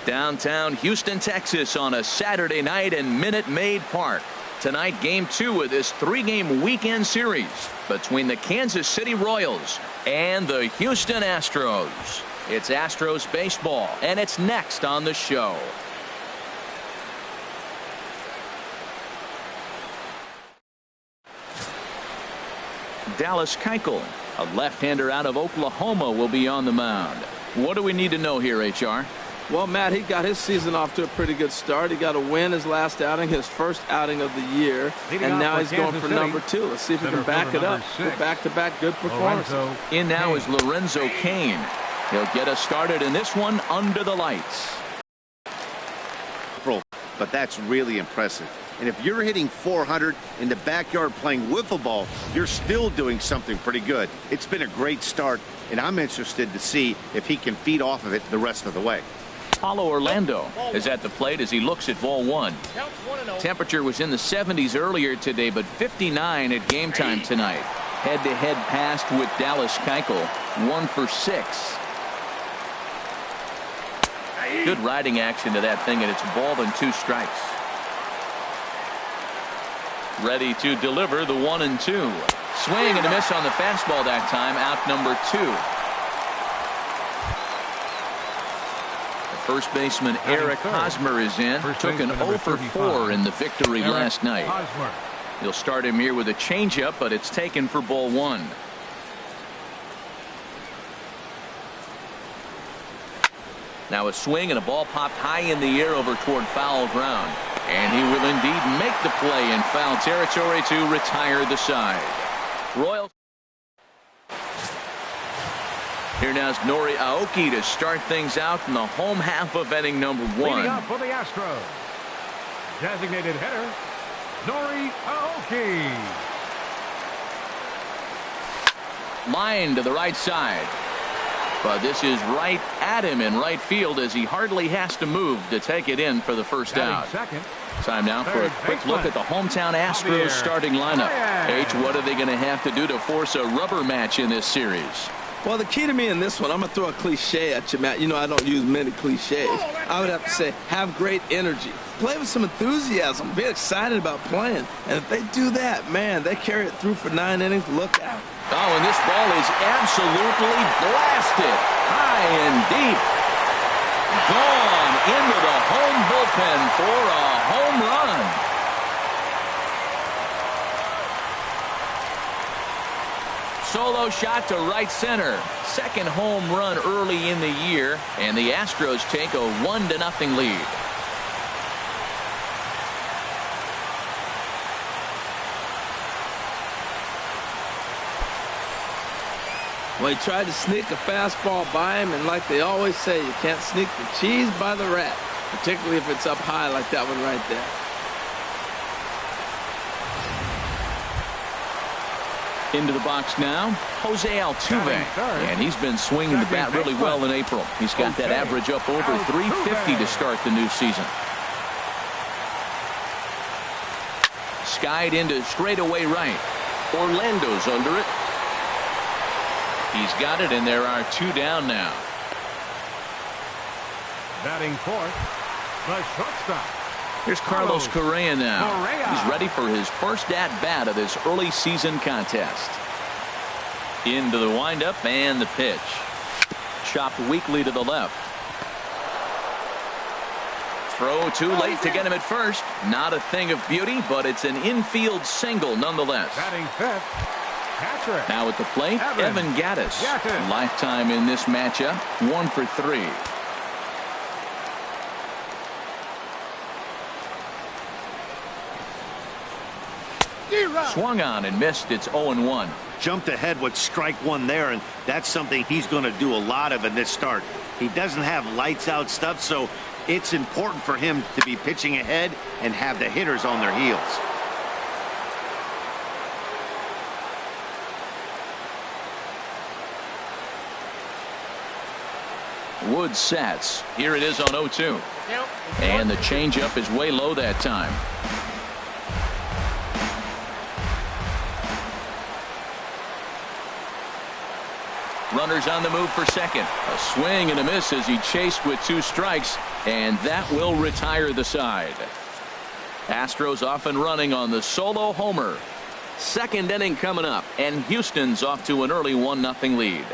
Downtown Houston, Texas on a Saturday night in Minute Maid Park. Tonight, Game 2 of this 3-game weekend series between the Kansas City Royals and the Houston Astros. It's Astros baseball, and it's next on the show. Dallas Keuchel, a left-hander out of Oklahoma, will be on the mound. What do we need to know here, HR? Well, Matt, he got his season off to a pretty good start. He got a win his last outing, his first outing of the year, and now he's going for number 2. Let's see if he can back it up. Back-to-back good performances. In now is Lorenzo Cain. He'll get us started in this one under the lights. But that's really impressive. And if you're hitting 400 in the backyard playing wiffle ball, you're still doing something pretty good. It's been a great start, and I'm interested to see if he can feed off of it the rest of the way. Paulo Orlando is at the plate as he looks at ball 1. Temperature was in the 70s earlier today, but 59 at game time tonight. Head-to-head passed with Dallas Keuchel, 1 for 6. Good riding action to that thing, and it's ball and 2 strikes. Ready to deliver the 1-2. Swing and a miss on the fastball that time. Out number 2. The first baseman Eric Hosmer is in. Took an 0 for 4 in the victory last night. He'll start him here with a changeup, but it's taken for ball 1. Now a swing and a ball popped high in the air over toward foul ground. And he will indeed make the play in foul territory to retire the side. Royals. Here now is Nori Aoki to start things out in the home half of inning number 1. Leading up for the Astros, designated hitter, Nori Aoki. Line to the right side. But this is right at him in right field as he hardly has to move to take it in for the first out. Time now for a quick look at the hometown Astros starting lineup. H, what are they going to have to do to force a rubber match in this series? Well, the key to me in this one, I'm going to throw a cliche at you, Matt. You know I don't use many cliches. I would have to say have great energy. Play with some enthusiasm. Be excited about playing. And if they do that, man, they carry it through for 9 innings. Look out. Oh, and this ball is absolutely blasted. High and deep. Gone into the home bullpen for a home run. Solo shot to right center. Second home run early in the year, and the Astros take a 1-0 lead. Well, he tried to sneak a fastball by him, and like they always say, you can't sneak the cheese by the rat, particularly if it's up high like that one right there. Into the box now, Jose Altuve, and he's been swinging the bat really well in April. He's got that average up over 350 to start the new season. Skied into straightaway right. Orlando's under it. He's got it, and there are 2 down now. Batting fourth, the shortstop. Here's Carlos Correa now. He's ready for his first at-bat of this early season contest. Into the windup and the pitch. Chopped weakly to the left. Throw too late to get him at first. Not a thing of beauty, but it's an infield single nonetheless. Batting fifth, Patrick. Now at the plate, Evan Gattis. Lifetime in this matchup, 1 for 3. Swung on and missed. It's 0-1. Jumped ahead with strike 1 there, and that's something he's going to do a lot of in this start. He doesn't have lights out stuff, so it's important for him to be pitching ahead and have the hitters on their heels. Wood sets. Here it is on 0-2. And the changeup is way low that time. Runners on the move for second. A swing and a miss as he chased with 2 strikes, and that will retire the side. Astros off and running on the solo homer. Second inning coming up, and Houston's off to an early 1-0 lead.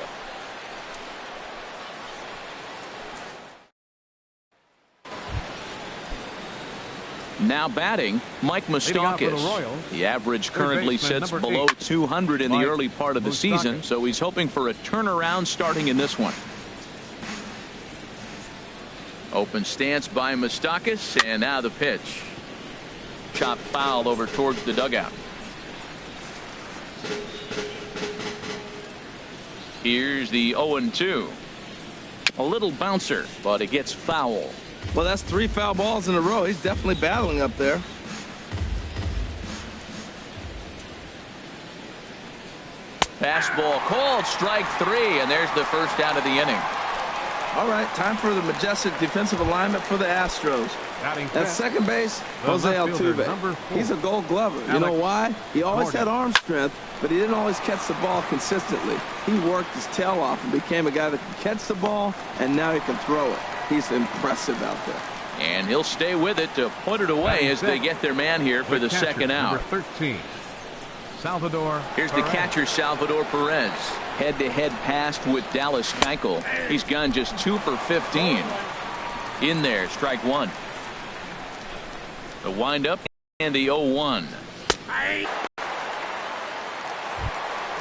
Now batting, Mike Moustakas. The average currently sits below 200 in the early part of the season, so he's hoping for a turnaround starting in this one. Open stance by Moustakas, and now the pitch. Chopped foul over towards the dugout. Here's the 0-2. A little bouncer, but it gets foul. Well, that's 3 foul balls in a row. He's definitely battling up there. Fastball called, strike 3, and there's the first out of the inning. All right, time for the majestic defensive alignment for the Astros. At second base, Jose Altuve. He's a Gold Glover. You know why? He always had arm strength, but he didn't always catch the ball consistently. He worked his tail off and became a guy that can catch the ball, and now he can throw it. He's impressive out there. And he'll stay with it to put it away as they get their man here for the second out. Number 13, Salvador. Here's the catcher, Salvador Perez. Head-to-head pass with Dallas Keuchel. He's gone just 2 for 15. In there, strike 1. The windup and the 0-1.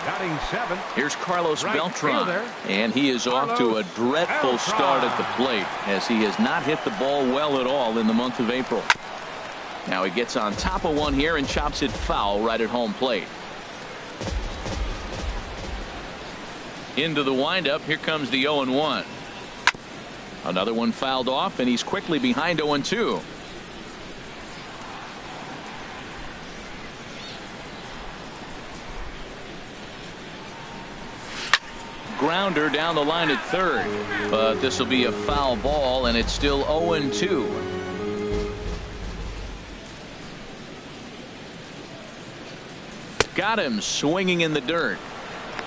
Batting 7. Here's Carlos Beltran, and he is off to a dreadful start at the plate as he has not hit the ball well at all in the month of April. Now he gets on top of one here and chops it foul right at home plate. Into the windup. Here comes the 0-1. Another one fouled off, and he's quickly behind 0-2. Grounder down the line at third, but this will be a foul ball, and it's still 0-2. Got him swinging in the dirt.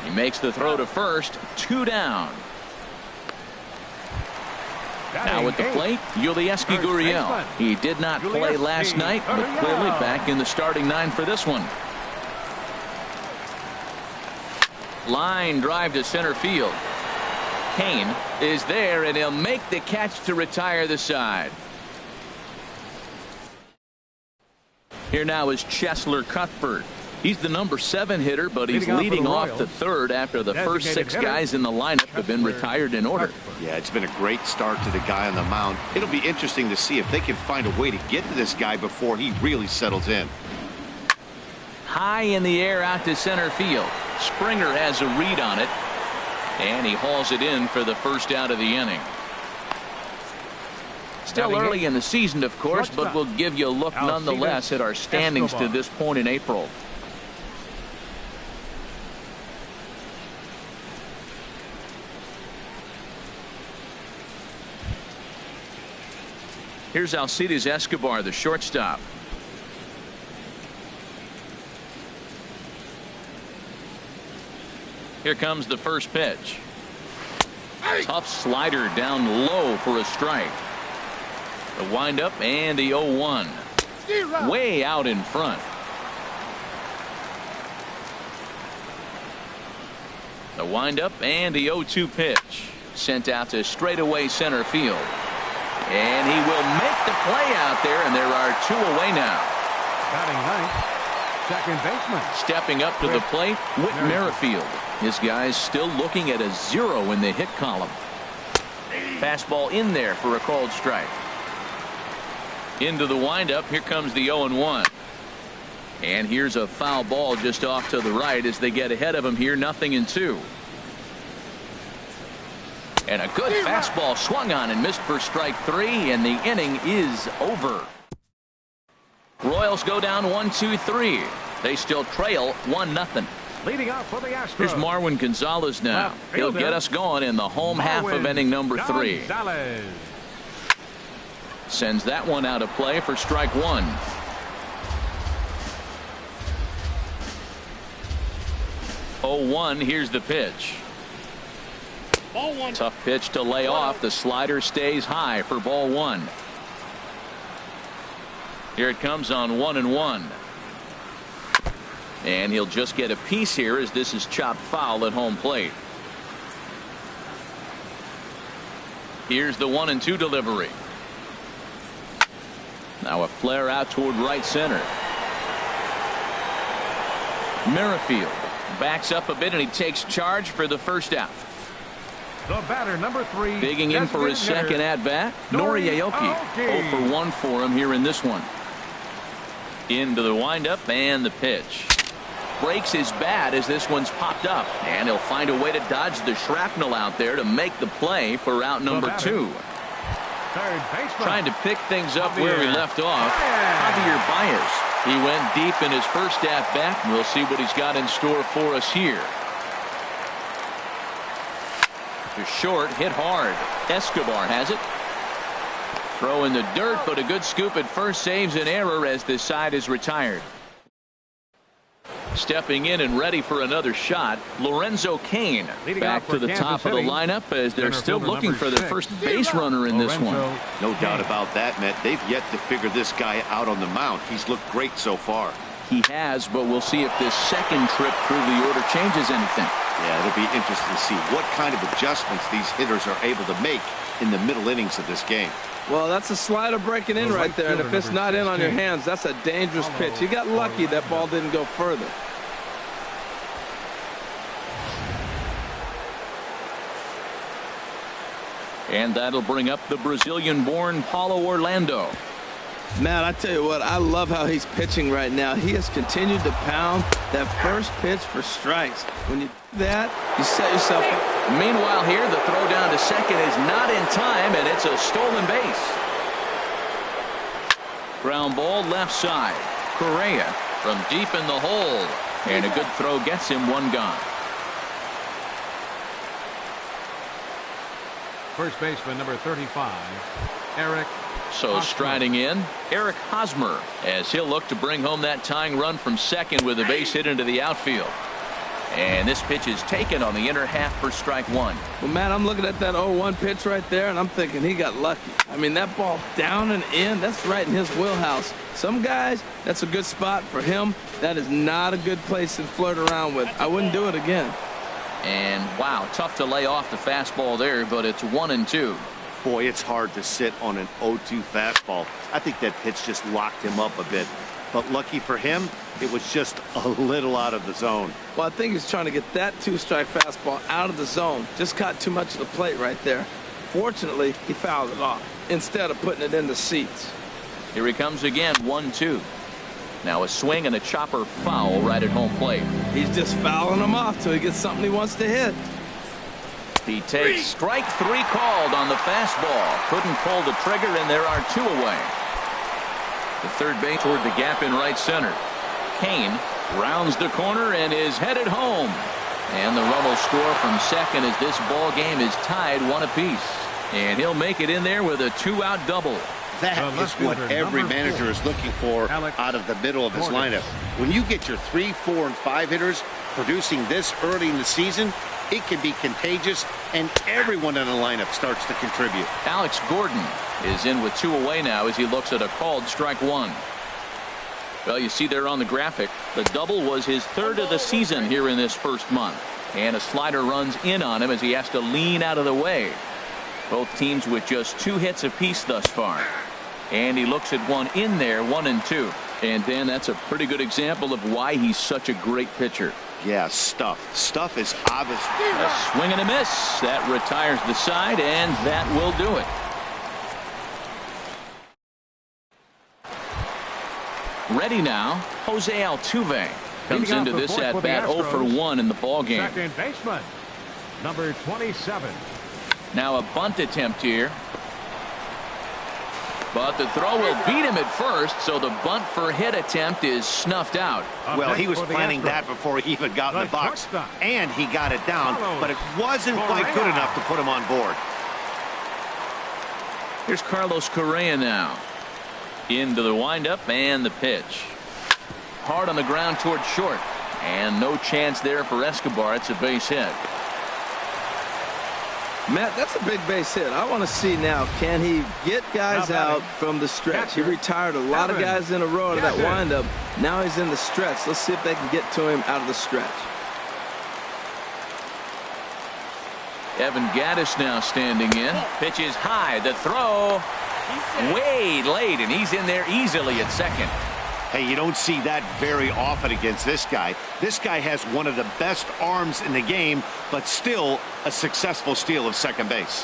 He makes the throw to first. 2 down. Now at the plate, Yulieski Gurriel. He did not play last night, but clearly back in the starting 9 for this one. Line drive to center field. Kane is there, and he'll make the catch to retire the side. Here now is Cheslor Cuthbert. He's the number 7 hitter, but he's leading off the third after the first 6 guys in the lineup have been retired in order. Yeah, it's been a great start to the guy on the mound. It'll be interesting to see if they can find a way to get to this guy before he really settles in. High in the air out to center field. Springer has a read on it, and he hauls it in for the first out of the inning. Still early in the season, of course, but we'll give you a look nonetheless at our standings to this point in April. Here's Alcides Escobar, the shortstop. Here comes the first pitch. Tough slider down low for a strike. The windup and the 0-1. Way out in front. The windup and the 0-2 pitch. Sent out to straightaway center field. And he will make the play out there, and there are 2 away now. Batting 9th. Second baseman. Stepping up to the plate, Whit Merrifield. His guy's still looking at a 0 in the hit column. Fastball in there for a called strike. Into the windup. Here comes the 0-1. And here's a foul ball just off to the right as they get ahead of him here. 0-2. And a good fastball swung on and missed for strike 3, and the inning is over. Royals go down 1-2-3. They still trail 1-0. Leading off for the Astros. Here's Marwin Gonzalez now. He'll get us going in the home half of inning number 3. Sends that one out of play for strike 1. Oh, 1. Here's the pitch. Ball one. Tough pitch to lay off. The slider stays high for ball one. Here it comes on 1-1. And he'll just get a piece here as this is chopped foul at home plate. Here's the 1-2 delivery. Now a flare out toward right center. Merrifield backs up a bit and he takes charge for the first out. The batter, number 3. Digging in for his second at bat, Nori Aoki. 0 for 1 for him here in this one. Into the windup and the pitch. Breaks his bat as this one's popped up, and he'll find a way to dodge the shrapnel out there to make the play for out number 2. Trying to pick things up where he left off. Javier Baez. He went deep in his first at bat, and we'll see what he's got in store for us here. To short, hit hard. Escobar has it. Throw in the dirt, but a good scoop at first saves an error as this side is retired. Stepping in and ready for another shot, Lorenzo Cain back to the top of the lineup as they're still looking for their first base runner in this one. No doubt about that, Matt. They've yet to figure this guy out on the mound. He's looked great so far. He has, but we'll see if this second trip through the order changes anything. Yeah, it'll be interesting to see what kind of adjustments these hitters are able to make in the middle innings of this game. Well, that's a slider breaking in right there, and if it's not in on your hands, that's a dangerous pitch. He got lucky that ball didn't go further. And that'll bring up the Brazilian-born Paulo Orlando. Man, I tell you what, I love how he's pitching right now. He has continued to pound that first pitch for strikes. When you do that, you set yourself up. Meanwhile here, the throw down to second is not in time, and it's a stolen base. Ground ball left side. Correa from deep in the hole. And a good throw gets him one gone. First baseman, number 35, Eric. So striding in, Eric Hosmer, as he'll look to bring home that tying run from second with a base hit into the outfield. And this pitch is taken on the inner half for strike one. Well, man, I'm looking at that 0-1 pitch right there, and I'm thinking he got lucky. I mean, that ball down and in, that's right in his wheelhouse. Some guys, that's a good spot for him. That is not a good place to flirt around with. I wouldn't do it again. And, wow, tough to lay off the fastball there, but it's 1-2. Boy, it's hard to sit on an 0-2 fastball. I think that pitch just locked him up a bit. But lucky for him, it was just a little out of the zone. Well, I think he's trying to get that 2-strike fastball out of the zone. Just caught too much of the plate right there. Fortunately, he fouled it off instead of putting it in the seats. Here he comes again, 1-2. Now a swing and a chopper foul right at home plate. He's just fouling them off till he gets something he wants to hit. He takes strike three called on the fastball. Couldn't pull the trigger, and there are two away. The third base toward the gap in right center. Cain rounds the corner and is headed home. And the run will score from second as this ball game is tied 1 apiece. And he'll make it in there with a 2-out double. That is what every manager is looking for out of the middle of his lineup. When you get your 3, 4, and 5 hitters producing this early in the season, it can be contagious, and everyone in the lineup starts to contribute. Alex Gordon is in with 2 away now as he looks at a called strike 1. Well, you see there on the graphic, the double was his 3rd of the season here in this first month. And a slider runs in on him as he has to lean out of the way. Both teams with just 2 hits apiece thus far. And he looks at one in there, 1-2. And Dan, that's a pretty good example of why he's such a great pitcher. Yeah, Stuff is obvious. A swing and a miss. That retires the side, and that will do it. Ready now, Jose Altuve comes into this at bat 0 for 1 in the ball game. Second baseman, number 27. Now a bunt attempt here. But the throw will beat him at first, so the bunt for hit attempt is snuffed out. Well, he was planning that before he even got in the box. And he got it down, but it wasn't quite good enough to put him on board. Here's Carlos Correa now. Into the windup and the pitch. Hard on the ground toward short. And no chance there for Escobar. It's a base hit. Matt, that's a big base hit. I want to see now, can he get guys out from the stretch? He retired a lot of guys in a row out of that windup. Now he's in the stretch. Let's see if they can get to him out of the stretch. Evan Gaddis now standing in. Pitch is high. The throw way late, and he's in there easily at second. Hey, you don't see that very often against this guy. This guy has one of the best arms in the game, but still a successful steal of second base.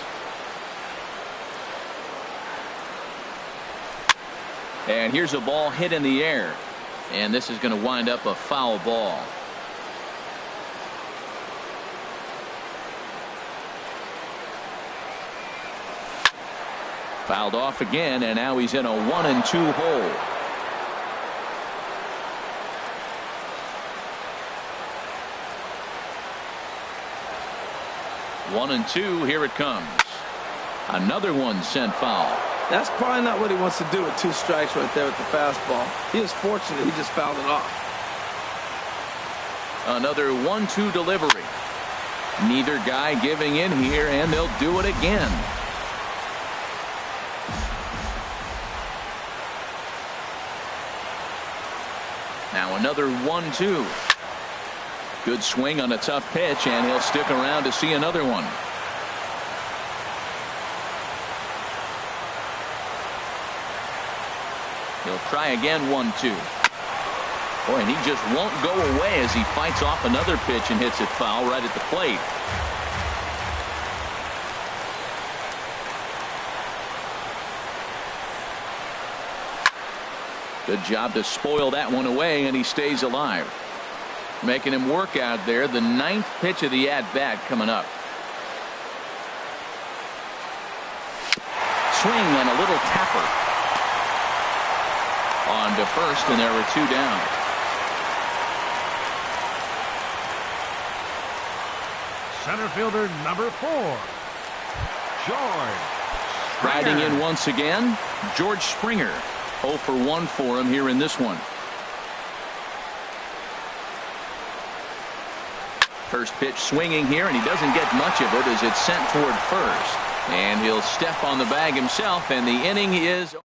And here's a ball hit in the air. And this is going to wind up a foul ball. Fouled off again, and now he's in a 1-2 hole. One and two, here it comes. Another one sent foul. That's probably not what he wants to do with 2 strikes right there with the fastball. He was fortunate he just fouled it off. Another 1-2 delivery. Neither guy giving in here, and they'll do it again. Now another 1-2. Good swing on a tough pitch, and he'll stick around to see another one. He'll try again, 1-2. Boy, and he just won't go away as he fights off another pitch and hits it foul right at the plate. Good job to spoil that one away, and he stays alive. Making him work out there. The 9th pitch of the at-bat coming up. Swing and a little tapper. On to first, and there were 2 down. Center fielder number 4, George. Riding in once again, George Springer. 0 for 1 for him here in this one. First pitch swinging here, and he doesn't get much of it as it's sent toward first. And he'll step on the bag himself, and the inning is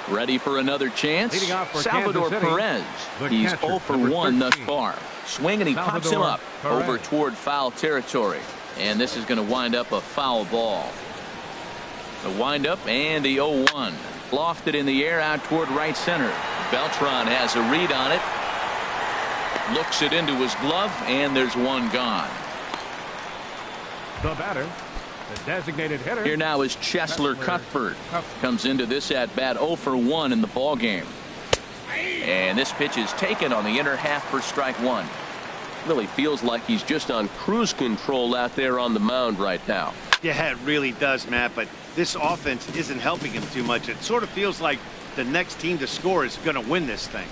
ready for another chance. Salvador Perez. He's 0 for 1 thus far. Swing, and he pops him up over toward foul territory. And this is going to wind up a foul ball. The windup and the 0-1. Lofted in the air out toward right center. Beltran has a read on it. Looks it into his glove, and there's one gone. The batter, the designated hitter. Here now is Cheslor Cuthbert. Comes into this at bat 0 for 1 in the ball game. And this pitch is taken on the inner half for strike 1. Really feels like he's just on cruise control out there on the mound right now. Yeah, it really does, Matt, but this offense isn't helping him too much. It sort of feels like the next team to score is going to win this thing.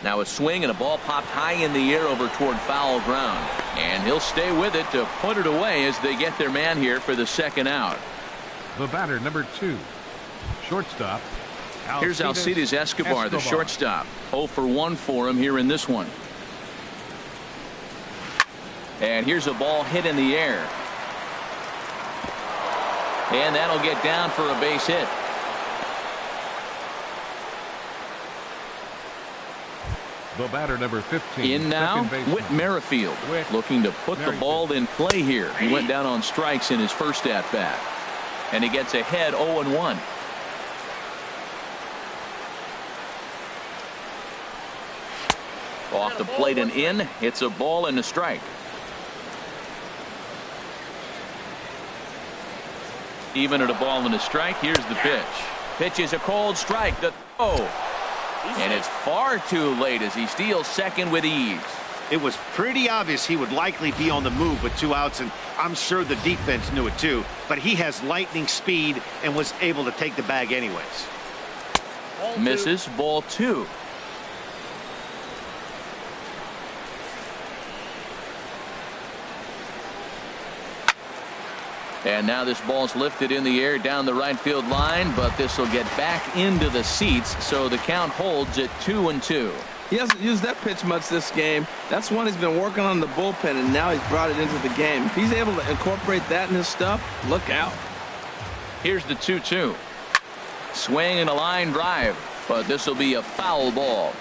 Now a swing, and a ball popped high in the air over toward foul ground. And he'll stay with it to put it away as they get their man here for the second out. The batter, number 2, shortstop. Here's Alcides Escobar, the shortstop. 0 for 1 for him here in this one. And here's a ball hit in the air. And that'll get down for a base hit. The batter, number 15. In now, Whit Merrifield, looking to put the ball in play here. He went down on strikes in his first at-bat. And he gets ahead 0-1. Off the plate and in. It's a ball and a strike. Even at a ball and a strike, here's the pitch. Pitch is a cold strike. The throw. And it's far too late as he steals second with ease. It was pretty obvious he would likely be on the move with 2 outs, and I'm sure the defense knew it too. But he has lightning speed and was able to take the bag anyways. Misses, ball 2. And now this ball's lifted in the air down the right field line, but this will get back into the seats, so the count holds at 2-2. He hasn't used that pitch much this game. That's one he's been working on in the bullpen, and now he's brought it into the game. If he's able to incorporate that in his stuff, look out. Here's the 2-2. Swing and a line drive, but this will be a foul ball.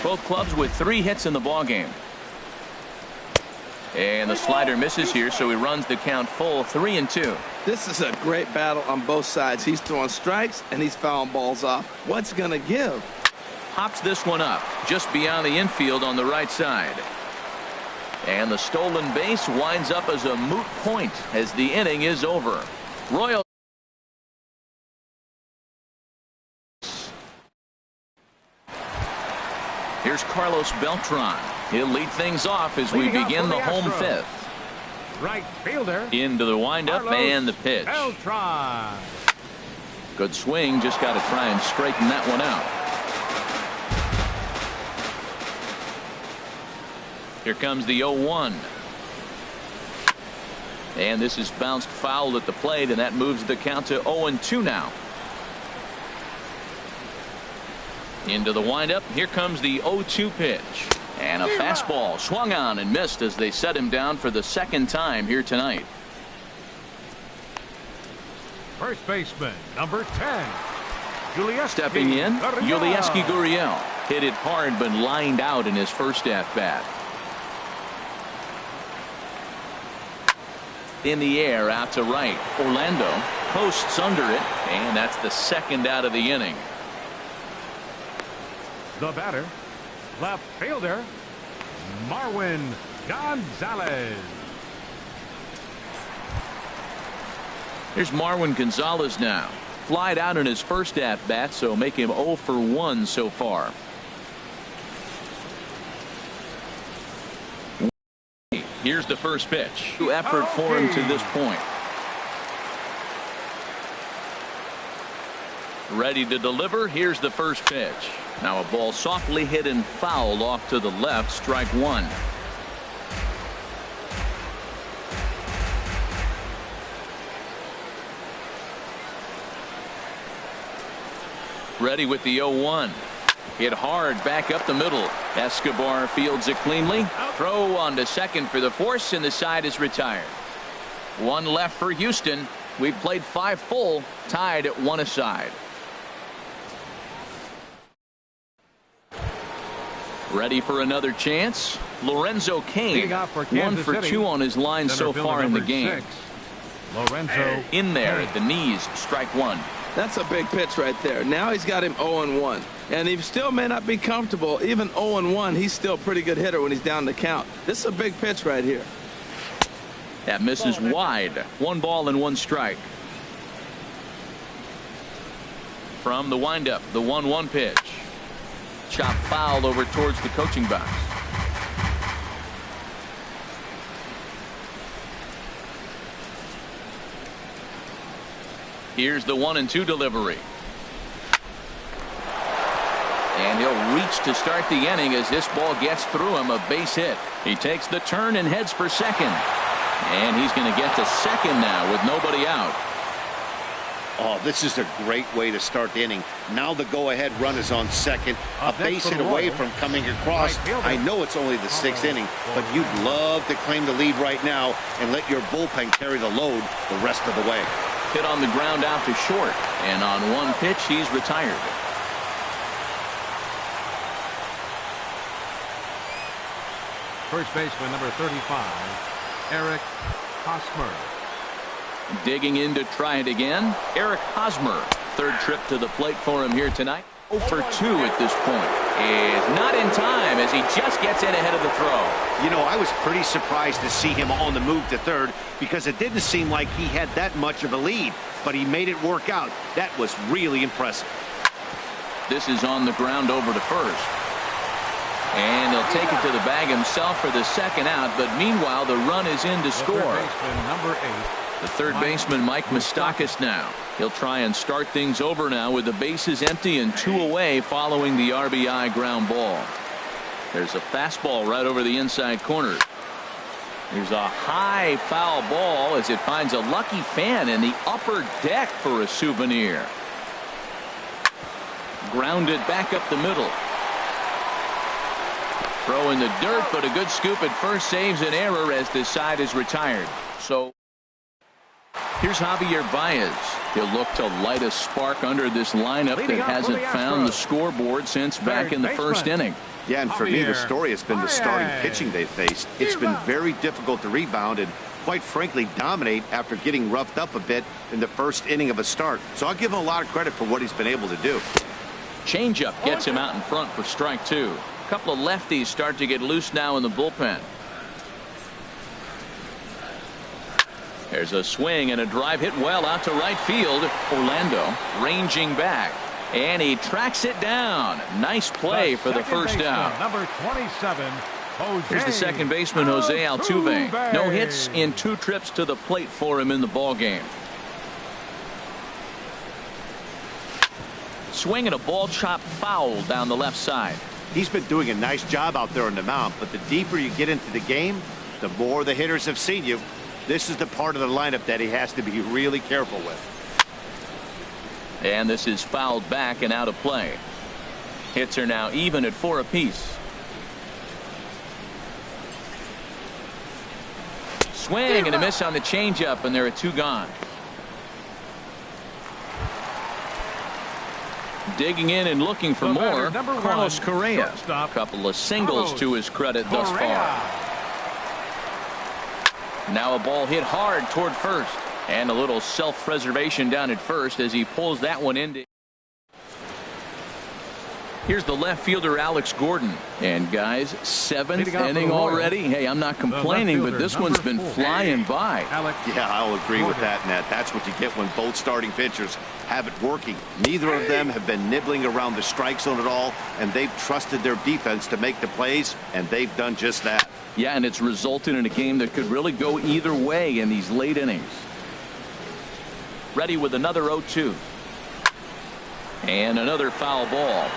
Both clubs with 3 hits in the ballgame. And the slider misses here, so he runs the count full 3-2. This is a great battle on both sides. He's throwing strikes, and he's fouling balls off. What's going to give? Hops this one up just beyond the infield on the right side. And the stolen base winds up as a moot point as the inning is over. Royal. Here's Carlos Beltran. He'll lead things off as we begin the home fifth. Right fielder. Into the windup and the pitch. Beltran. Good swing. Just got to try and straighten that one out. Here comes the 0-1. And this is bounced foul at the plate, and that moves the count to 0-2 now. Into the windup. Here comes the 0-2 pitch. And a fastball swung on and missed as they set him down for the second time here tonight. First baseman, number 10. Stepping in, Yulieski Gurriel. Hit it hard but lined out in his first at-bat. In the air out to right. Orlando posts under it, and that's the second out of the inning. The batter, left fielder, Marwin Gonzalez. Here's Marwin Gonzalez now. Flied out in his first at-bat, so make him 0 for 1 so far. Here's the first pitch. Effort for him to this point. Ready to deliver. Here's the first pitch. Now a ball softly hit and fouled off to the left. Strike one. Ready with the 0-1. Hit hard back up the middle. Escobar fields it cleanly. Throw on to second for the force, and the side is retired. One left for Houston. We've played 5 full, tied at 1 aside. Ready for another chance. Lorenzo Cain, 1 for 2 on his line so far in the game. Lorenzo in there at the knees. Strike one. That's a big pitch right there. Now he's got him 0-1. And he still may not be comfortable. Even 0-1, he's still a pretty good hitter when he's down the count. This is a big pitch right here. That misses wide. 1 ball and 1 strike. From the windup, the 1-1 pitch. Chop foul over towards the coaching box. Here's the 1-2 delivery. And he'll reach to start the inning as this ball gets through him. A base hit. He takes the turn and heads for second. And he's going to get to second now with nobody out. Oh, this is a great way to start the inning. Now the go-ahead run is on second. A base hit away from coming across. I know it's only the 6th inning, but you'd love to claim the lead right now and let your bullpen carry the load the rest of the way. Hit on the ground out to short. And on 1 pitch, he's retired. First baseman number 35, Eric Hosmer. Digging in to try it again. Eric Hosmer. 3rd trip to the plate for him here tonight. 0 for 2 at this point. Is not in time as he just gets in ahead of the throw. You know, I was pretty surprised to see him on the move to 3rd because it didn't seem like he had that much of a lead, but he made it work out. That was really impressive. This is on the ground over to 1st. And he'll take it to the bag himself for the 2nd out, but meanwhile the run is in to score. Third baseman number 8. The 3rd baseman, Mike Moustakas, now. He'll try and start things over now with the bases empty and 2 away following the RBI ground ball. There's a fastball right over the inside corner. There's a high foul ball as it finds a lucky fan in the upper deck for a souvenir. Grounded back up the middle. Throw in the dirt, but a good scoop at first saves an error as the side is retired. So here's Javier Baez. He'll look to light a spark under this lineup that hasn't found the scoreboard since back in the first inning. Yeah, and for me, the story has been the starting pitching they faced. It's been very difficult to rebound and, quite frankly, dominate after getting roughed up a bit in the first inning of a start. So I'll give him a lot of credit for what he's been able to do. Changeup gets him out in front for strike two. A couple of lefties start to get loose now in the bullpen. There's a swing and a drive hit well out to right field. Orlando ranging back. And he tracks it down. Nice play for the first out. Number 27, Jose. Here's the second baseman, Jose Altuve. No hits in 2 trips to the plate for him in the ballgame. Swing and a ball chopped foul down the left side. He's been doing a nice job out there on the mound, but the deeper you get into the game, the more the hitters have seen you. This is the part of the lineup that he has to be really careful with. And this is fouled back and out of play. Hits are now even at 4 apiece. Swing and a miss on the changeup, and there are 2 gone. Digging in and looking for more, Carlos Correa. A couple of singles to his credit thus far. Now a ball hit hard toward first. And a little self-preservation down at first as he pulls that one in. Here's the left fielder, Alex Gordon. And guys, 7th inning already. Hey, I'm not complaining, but this one's been flying by. Yeah, I'll agree with that, Nat. That's what you get when both starting pitchers have it working. Neither of them have been nibbling around the strike zone at all, and they've trusted their defense to make the plays, and they've done just that. Yeah, and it's resulted in a game that could really go either way in these late innings. Ready with another 0-2. And another foul ball.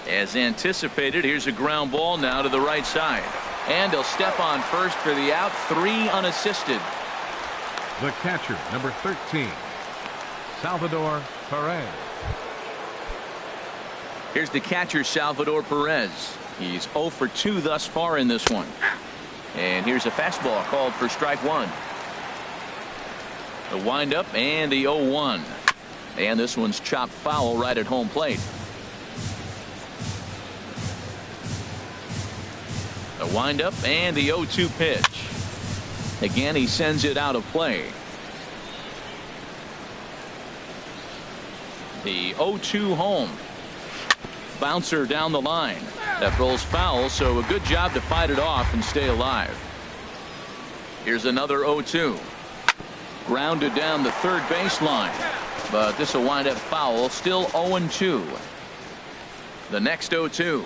As anticipated, here's a ground ball now to the right side. And he'll step on first for the out. 3 unassisted. The catcher, number 13, Salvador Perez. Here's the catcher, Salvador Perez. He's 0 for 2 thus far in this one. And here's a fastball called for strike 1. The windup and the 0-1. And this one's chopped foul right at home plate. The windup and the 0-2 pitch. Again, he sends it out of play. The 0-2 home. Bouncer down the line. That rolls foul, so a good job to fight it off and stay alive. Here's another 0-2. Grounded down the third baseline. But this will wind up foul. Still 0-2. The next 0-2.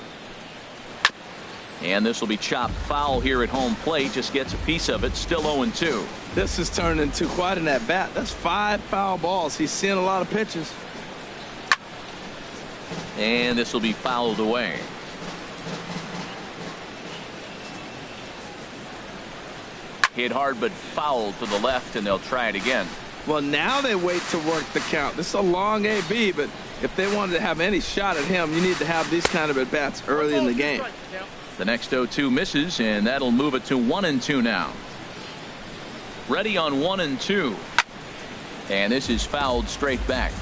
And this will be chopped foul here at home plate. Just gets a piece of it. Still 0-2. This has turned into quite an at-bat. That's 5 foul balls. He's seeing a lot of pitches. And this will be fouled away. Hit hard but fouled to the left, and they'll try it again. Well, now they wait to work the count. This is a long AB, but if they wanted to have any shot at him, you need to have these kind of at-bats early in the game. The next 0-2 misses, and that'll move it to 1-2 now. Ready on 1-2. And this is fouled straight back.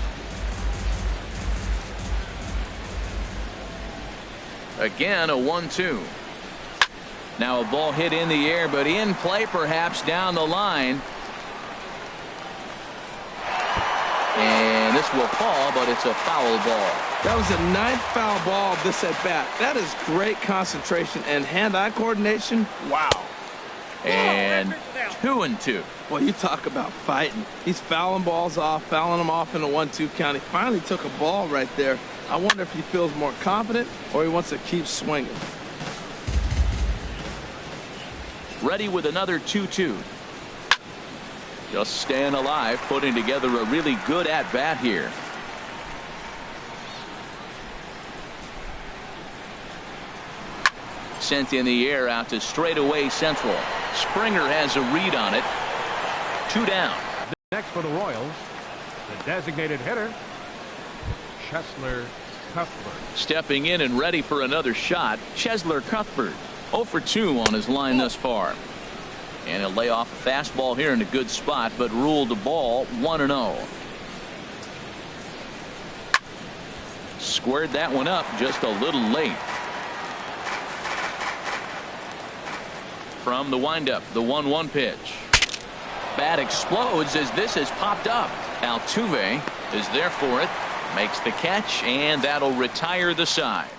Again, a 1-2. Now a ball hit in the air, but in play perhaps down the line. And this will fall, but it's a foul ball. That was the 9th foul ball of this at bat. That is great concentration and hand-eye coordination. Wow. And 2-2. Well, you talk about fighting. He's fouling balls off, fouling them off in a 1-2 count. He finally took a ball right there. I wonder if he feels more confident or he wants to keep swinging. Ready with another 2-2. Just staying alive, putting together a really good at-bat here. Sent in the air out to straightaway central. Springer has a read on it. 2 down. Next for the Royals, The designated hitter, Chesler Cuthbert. Stepping in and ready for another shot, Chesler Cuthbert. 0 for 2 on his line thus far. And he'll lay off a fastball here in a good spot, but ruled the ball 1-0. Squared that one up just a little late. From the windup, the 1-1 pitch. Bat explodes as this has popped up. Altuve is there for it, makes the catch, and that'll retire the side.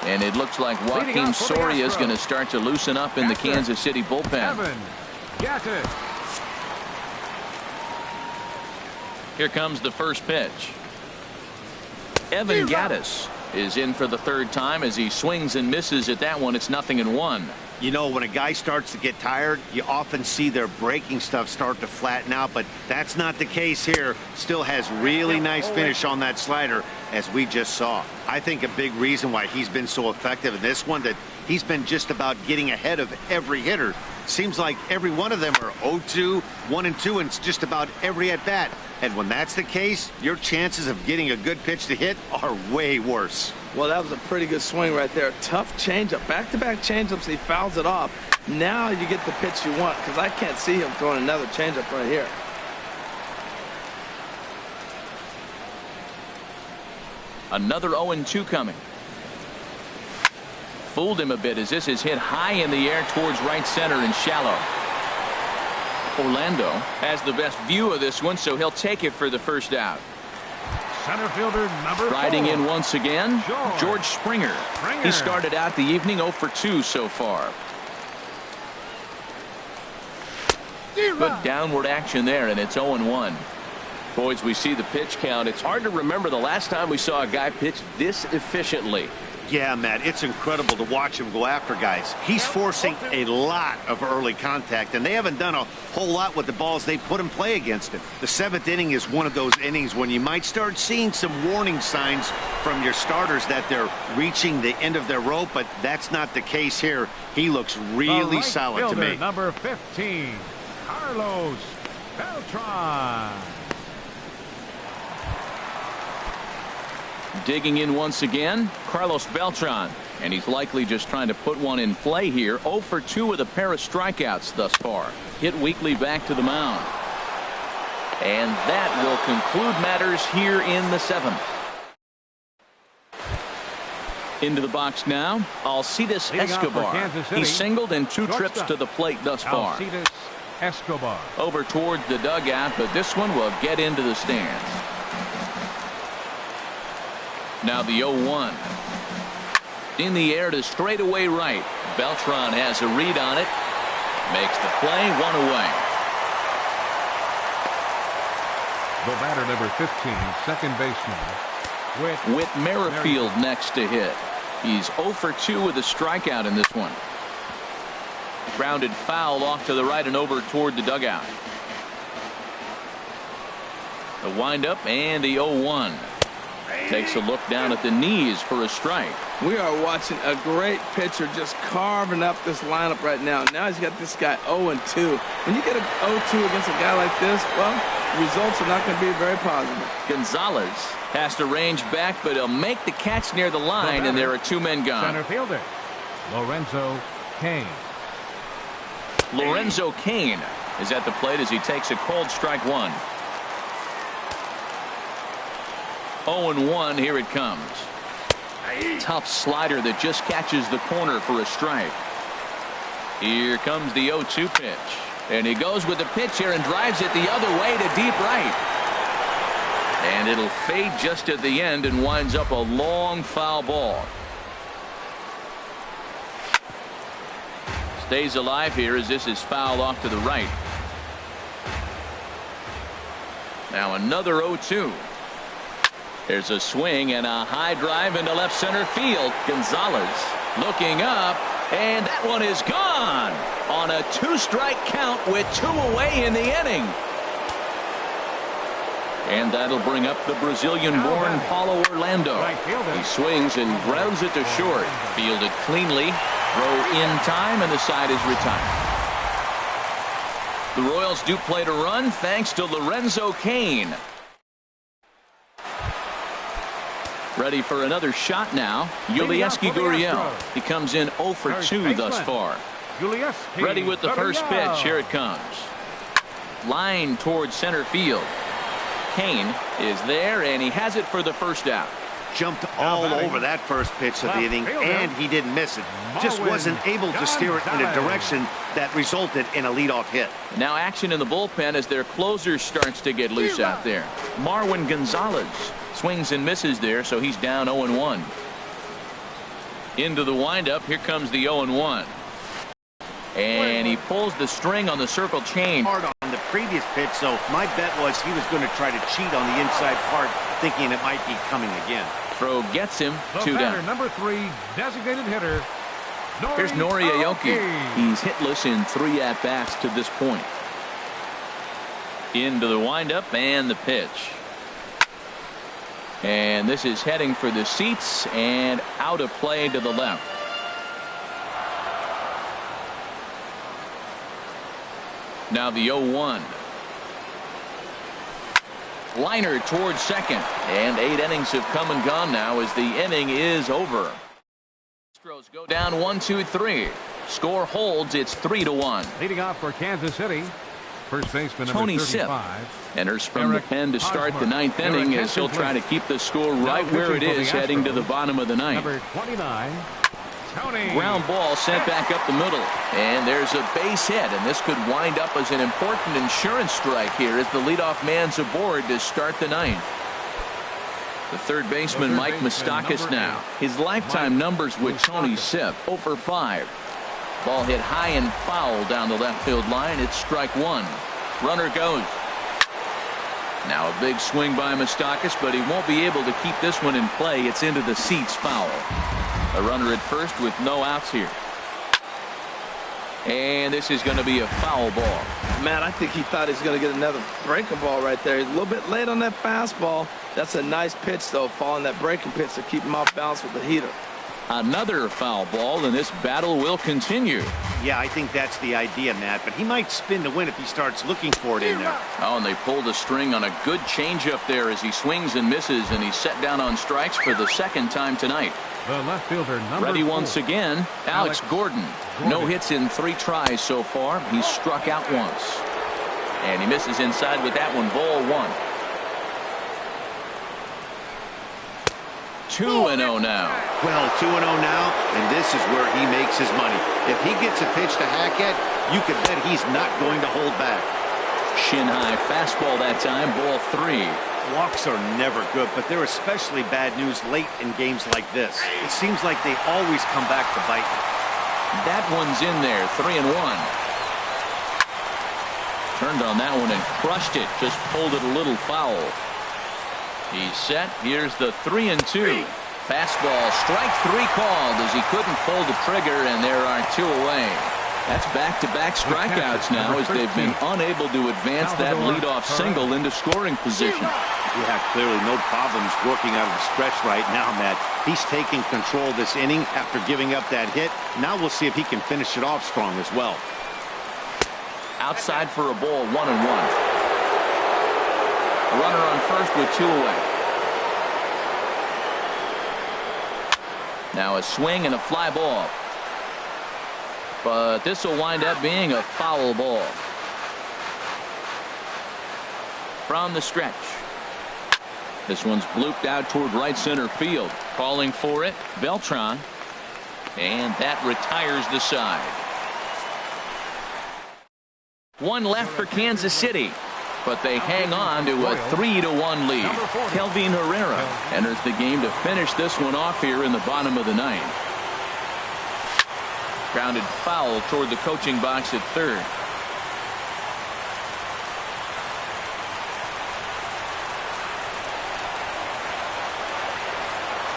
And it looks like Joaquin Soria is going to start to loosen up in the Kansas City bullpen. Here comes the first pitch. Evan Gattis is in for the third time as he swings and misses at that one. It's 0-1. You know, when a guy starts to get tired, you often see their breaking stuff start to flatten out, but that's not the case here. Still has really nice finish on that slider, as we just saw. I think a big reason why he's been so effective in this one, that he's been just about getting ahead of every hitter. Seems like every one of them are 0-2, 1-2, and it's just about every at bat. And when that's the case, your chances of getting a good pitch to hit are way worse. Well, that was a pretty good swing right there. Tough changeup. Back-to-back changeups, he fouls it off. Now you get the pitch you want, because I can't see him throwing another changeup right here. Another 0-2 coming. Fooled him a bit as this is hit high in the air towards right center and shallow. Orlando has the best view of this one, so he'll take it for the first out. Center fielder number 4. Riding in once again, George Springer. He started out the evening 0 for 2 so far. Good downward action there, and it's 0-1. Boys, we see the pitch count. It's hard to remember the last time we saw a guy pitch this efficiently. Yeah, Matt, it's incredible to watch him go after guys. He's forcing a lot of early contact, and they haven't done a whole lot with the balls they put in play against him. The 7th inning is one of those innings when you might start seeing some warning signs from your starters that they're reaching the end of their rope, but that's not the case here. He looks really solid to me. Number 15, Carlos Beltran. Digging in once again, Carlos Beltran, and he's likely just trying to put one in play here. 0 for 2 with a pair of strikeouts thus far. Hit weekly back to the mound. And that will conclude matters here in the 7th. Into the box now, Alcides Escobar. He's singled in 2 trips to the plate thus far. Alcides Escobar. Over towards the dugout, but this one will get into the stands. Now the 0-1. In the air to straightaway right. Beltran has a read on it. Makes the play, 1 away. The batter number 15, second baseman. Whit Merrifield next to hit. He's 0 for 2 with a strikeout in this one. Grounded foul off to the right and over toward the dugout. The windup and the 0-1. Takes a look down at the knees for a strike. We are watching a great pitcher just carving up this lineup right now. Now he's got this guy 0-2. When you get a 0-2 against a guy like this, well, results are not going to be very positive. Gonzalez has to range back, but he'll make the catch near the line, and there are 2 men gone. Center fielder, Lorenzo Cain. Lorenzo Cain is at the plate as he takes a cold strike 1. 0-1, here it comes. Tough slider that just catches the corner for a strike. Here comes the 0-2 pitch. And he goes with the pitch here and drives it the other way to deep right. And it'll fade just at the end and winds up a long foul ball. Stays alive here as this is fouled off to the right. Now another 0-2. There's a swing and a high drive into left center field. Gonzalez looking up, and that one is gone on a 2-strike count with 2 away in the inning. And that'll bring up the Brazilian-born Paulo Orlando. He swings and grounds it to short. Fielded cleanly, throw in time, and the side is retired. The Royals do play to run thanks to Lorenzo Cain. Ready for another shot now. Yulieski Gurriel. He comes in 0 for 2 thus far. Ready with the first pitch. Here it comes. Line towards center field. Cain is there, and he has it for the first out. Jumped all over that first pitch of the inning, and he didn't miss it. Just wasn't able to steer it in a direction that resulted in a leadoff hit. Now action in the bullpen as their closer starts to get loose out there. Marwin Gonzalez swings and misses there, so he's down 0-1. Into the windup. Here comes the 0-1. And he pulls the string on the circle change. Hard on the previous pitch, so my bet was he was going to try to cheat on the inside part, thinking it might be coming again. Throw gets him. 2 down. Number 3, designated hitter. Here's Nori Aoki. He's hitless in 3 at-bats to this point. Into the windup and the pitch. And this is heading for the seats and out of play to the left. Now the 0-1. Liner towards second. And 8 innings have come and gone now as the inning is over. Astros go down 1-2-3. Score holds. It's 3-1. Leading off for Kansas City, first baseman number Tony 35. Sipp enters from the pen to start the 9th inning as he'll try to keep the score right where it is heading to the bottom of the 9th. Number 29. Tony. Ground ball sent back up the middle, and there's a base hit, and this could wind up as an important insurance strike here as the leadoff man's aboard to start the 9th. The third baseman, Mike Moustakas now. His lifetime numbers with Tony Sipp, 0 for 5. Ball hit high and foul down the left field line. It's strike 1. Runner goes. Now a big swing by Moustakas, but he won't be able to keep this one in play. It's into the seats, foul. A runner at first with no outs here. And this is going to be a foul ball. Man, I think he thought he was going to get another breaking ball right there. He's a little bit late on that fastball. That's a nice pitch, though, following that breaking pitch to keep him off balance with the heater. Another foul ball, and this battle will continue. Yeah, I think that's the idea, Matt, but he might spin to win if he starts looking for it in there. Oh, and they pulled the string on a good changeup there as he swings and misses, and he's set down on strikes for the second time tonight. The left fielder, number Ready 4. once again, Alex Gordon. No hits in 3 tries so far. He's struck out once. And he misses inside with that one. Ball 1. 2-0 now. Well, 2-0 now, and this is where he makes his money. If he gets a pitch to hack at, you can bet he's not going to hold back. Shin high fastball that time. Ball 3. Walks are never good, but they're especially bad news late in games like this. It seems like they always come back to bite. That one's in there. 3-1. Turned on that one and crushed it. Just pulled it a little foul. He's set. Here's the 3-2. Fastball, strike 3 called as he couldn't pull the trigger, and there are 2 away. That's back-to-back strikeouts now as they've been unable to advance that leadoff single into scoring position. Yeah, clearly no problems working out of the stretch right now, Matt. He's taking control of this inning after giving up that hit. Now we'll see if he can finish it off strong as well. Outside for a ball, 1-1. A runner on first with 2 away. Now a swing and a fly ball. But this will wind up being a foul ball. From the stretch. This one's blooped out toward right center field. Calling for it, Beltran. And that retires the side. 1 left for Kansas City. But they hang on to a 3-1 lead. Kelvin Herrera enters the game to finish this one off here in the bottom of the 9th. Grounded foul toward the coaching box at third.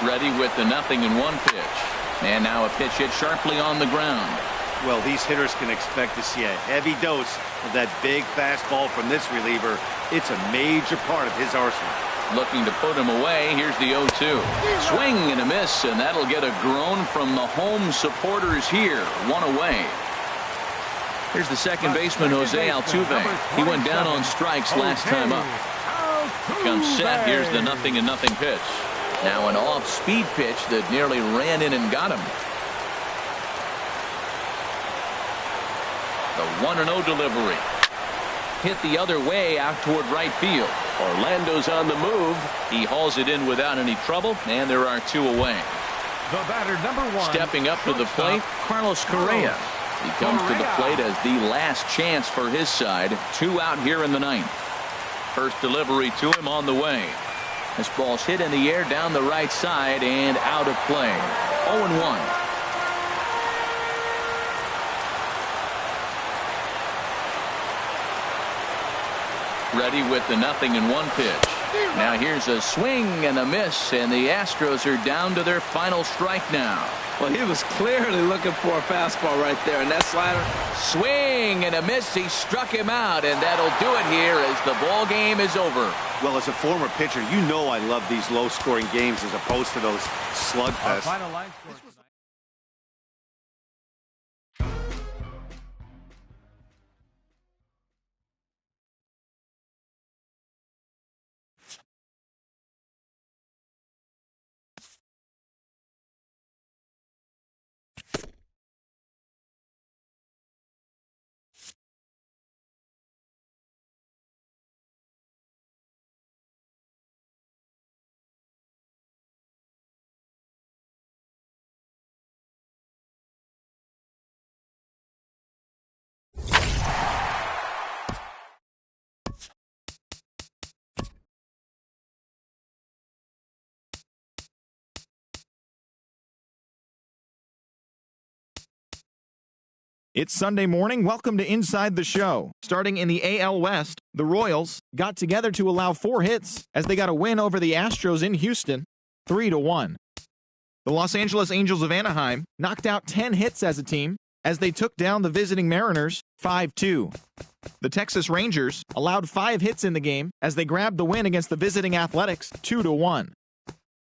Ready with the 0-1 pitch. And now a pitch hit sharply on the ground. Well, these hitters can expect to see a heavy dose of that big fastball from this reliever. It's a major part of his arsenal. Looking to put him away. Here's the 0-2. Swing and a miss, and that'll get a groan from the home supporters here. 1 away. Here's the second baseman, Jose Altuve. He went down on strikes last time up. Comes set. Here's the 0-0 pitch. Now an off-speed pitch that nearly ran in and got him. The 1-0 delivery. Hit the other way out toward right field. Orlando's on the move. He hauls it in without any trouble, and there are 2 away. The batter, number 1. Stepping up to the plate, Carlos Correa. He comes to the plate as the last chance for his side. 2 out here in the 9th. First delivery to him on the way. This ball's hit in the air down the right side and out of play. 0-1. Ready with the 0-1 pitch. Now here's a swing and a miss, and the Astros are down to their final strike now. Well, he was clearly looking for a fastball right there, and that slider. Swing and a miss. He struck him out, and that'll do it here as the ball game is over. Well, as a former pitcher, you know I love these low-scoring games as opposed to those slugfests. It's Sunday morning. Welcome to Inside the Show. Starting in the AL West, the Royals got together to allow 4 hits as they got a win over the Astros in Houston, 3-1. The Los Angeles Angels of Anaheim knocked out 10 hits as a team as they took down the visiting Mariners 5-2. The Texas Rangers allowed 5 hits in the game as they grabbed the win against the visiting Athletics 2-1.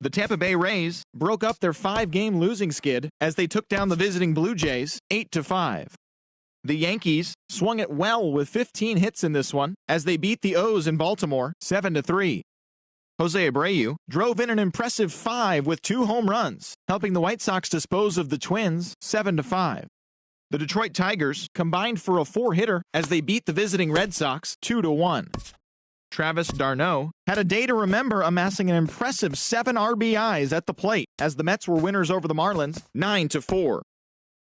The Tampa Bay Rays broke up their 5-game losing skid as they took down the visiting Blue Jays 8-5. The Yankees swung it well with 15 hits in this one as they beat the O's in Baltimore 7-3. Jose Abreu drove in an impressive 5 with 2 home runs, helping the White Sox dispose of the Twins 7-5. The Detroit Tigers combined for a 4-hitter as they beat the visiting Red Sox 2-1. Travis d'Arnaud had a day to remember, amassing an impressive 7 RBIs at the plate as the Mets were winners over the Marlins 9-4.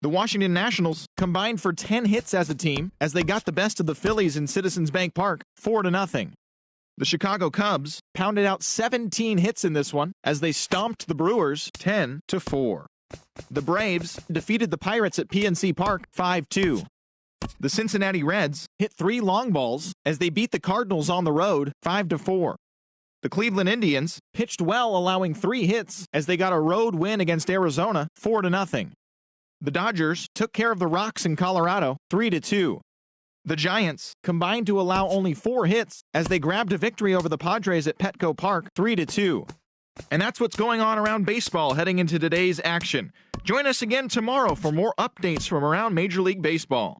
The Washington Nationals combined for 10 hits as a team as they got the best of the Phillies in Citizens Bank Park 4-0. The Chicago Cubs pounded out 17 hits in this one as they stomped the Brewers 10-4. The Braves defeated the Pirates at PNC Park 5-2. The Cincinnati Reds hit 3 long balls as they beat the Cardinals on the road 5-4. The Cleveland Indians pitched well, allowing 3 hits as they got a road win against Arizona 4-0. The Dodgers took care of the Rocks in Colorado 3-2. The Giants combined to allow only 4 hits as they grabbed a victory over the Padres at Petco Park 3-2. And that's what's going on around baseball heading into today's action. Join us again tomorrow for more updates from around Major League Baseball.